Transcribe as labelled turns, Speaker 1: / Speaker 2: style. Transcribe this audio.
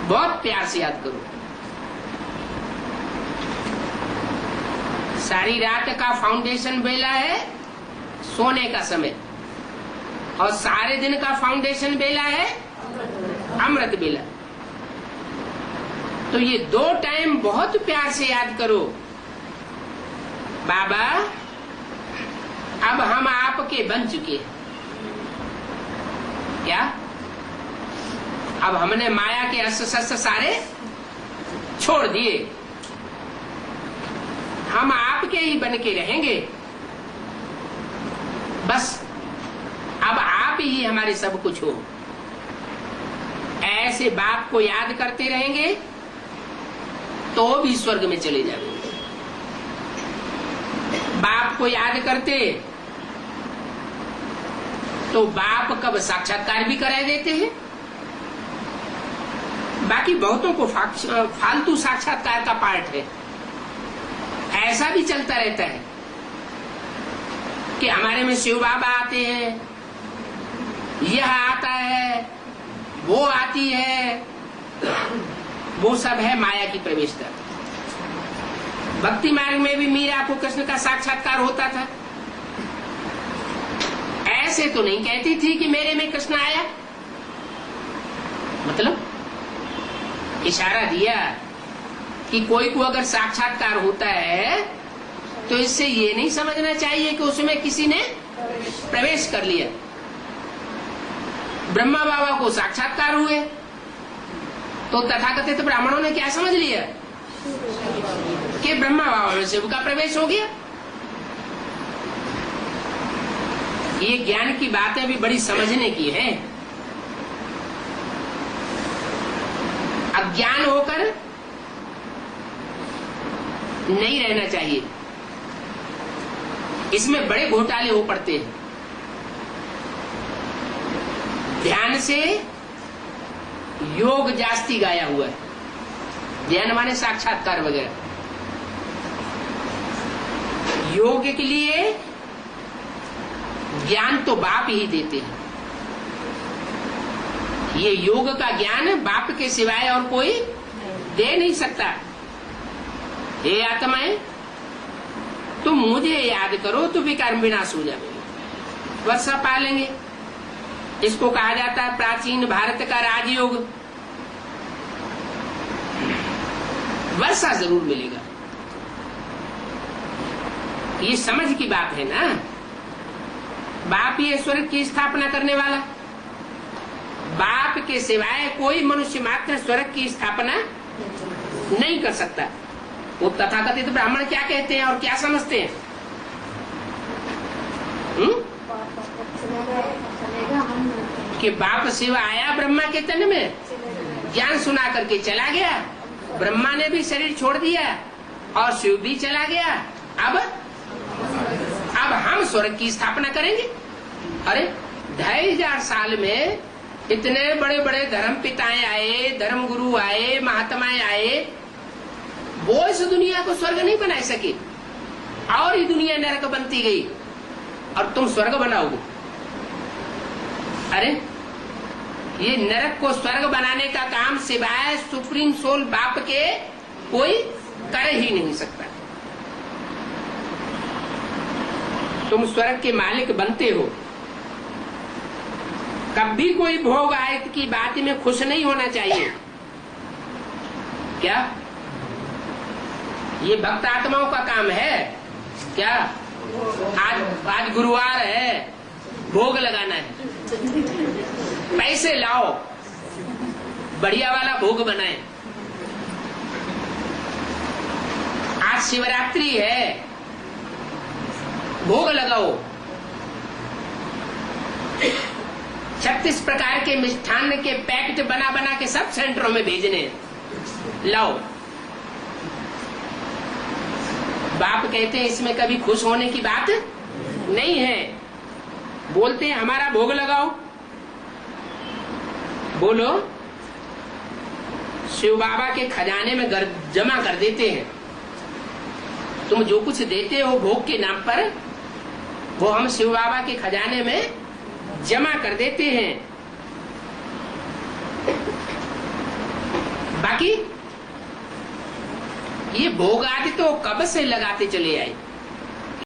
Speaker 1: बहुत प्यार से याद करो। सारी रात का फाउंडेशन बेला है सोने का समय, और सारे दिन का फाउंडेशन बेला है अमृत बेला। तो ये दो टाइम बहुत प्यार से याद करो। बाबा अब हम आपके बन चुके हैं। क्या? अब हमने माया के अस्त्र शस्त्र सारे छोड़ दिए, हम आपके ही बन के रहेंगे। बस अब आप ही हमारे सब कुछ हो। ऐसे बाप को याद करते रहेंगे तो भी स्वर्ग में चले जाएंगे। बाप को याद करते तो बाप कब साक्षात्कार भी करा देते हैं। बाकी बहुतों को फालतू साक्षात्कार का पार्ट है। ऐसा भी चलता रहता है कि हमारे में शिव बाबा आते हैं, यह आता है, वो आती है। वो सब है माया की प्रवेशता। भक्ति मार्ग में भी मीरा को कृष्ण का साक्षात्कार होता था। ऐसे तो नहीं कहती थी कि मेरे में कृष्ण आया, मतलब इशारा दिया कि कोई को अगर साक्षात्कार होता है तो इससे ये नहीं समझना चाहिए कि उसमें किसी ने प्रवेश कर लिया। ब्रह्मा बाबा को साक्षात्कार हुए तो तथाकथित ब्राह्मणों ने क्या समझ लिया कि ब्रह्मा बाबा में शिव का प्रवेश हो गया। ये ज्ञान की बातें भी बड़ी समझने की है। अज्ञान होकर नहीं रहना चाहिए, इसमें बड़े घोटाले हो पड़ते हैं। ध्यान से योग जास्ती गाया हुआ है, ध्यान माने साक्षात्कार वगैरह। योग के लिए ज्ञान तो बाप ही देते हैं। ये योग का ज्ञान बाप के सिवाय और कोई दे नहीं सकता। हे आत्माएं, तुम मुझे याद करो तो विकार विनाश हो जाएंगे, वर्षा पालेंगे। इसको कहा जाता है प्राचीन भारत का राजयोग। वर्षा जरूर मिलेगा, ये समझ की बात है ना। बाप ये स्वर्ग की स्थापना करने वाला, बाप के सिवाय कोई मनुष्य मात्र स्वर्ग की स्थापना नहीं कर सकता। वो तथाकथित ब्राह्मण क्या कहते हैं और क्या समझते हैं? कि बाप शिव आया ब्रह्मा के तन में, ज्ञान सुना करके चला गया। ब्रह्मा ने भी शरीर छोड़ दिया और शिव भी चला गया। अब हम स्वर्ग की स्थापना करेंगे। अरे 2500 साल में इतने बड़े बड़े धर्म पिताएं आए, धर्म गुरु आए, महात्माएं आए, वो इस दुनिया को स्वर्ग नहीं बना सके और ये दुनिया नरक बनती गई और तुम स्वर्ग बनाओगे। अरे ये नरक को स्वर्ग बनाने का काम सिवाय सुप्रीम सोल बाप के कोई कर ही नहीं सकता। तुम स्वर्ग के मालिक बनते हो। कभी कोई भोग आयत की बात में खुश नहीं होना चाहिए। क्या ये भक्त आत्माओं का काम है क्या? आज गुरुवार है, भोग लगाना है, पैसे लाओ, बढ़िया वाला भोग बनाए। आज शिवरात्रि है, भोग लगाओ। 36 प्रकार के मिष्ठान के पैकेट बना बना के सब सेंटरों में भेजने, लाओ। बाप कहते हैं इसमें कभी खुश होने की बात नहीं है। बोलते हैं हमारा भोग लगाओ। बोलो, शिव बाबा के खजाने में जमा कर देते हैं। तुम जो कुछ देते हो भोग के नाम पर, वो हम शिव बाबा के खजाने में जमा कर देते हैं। बाकी ये भोग आदि तो कब से लगाते चले आए,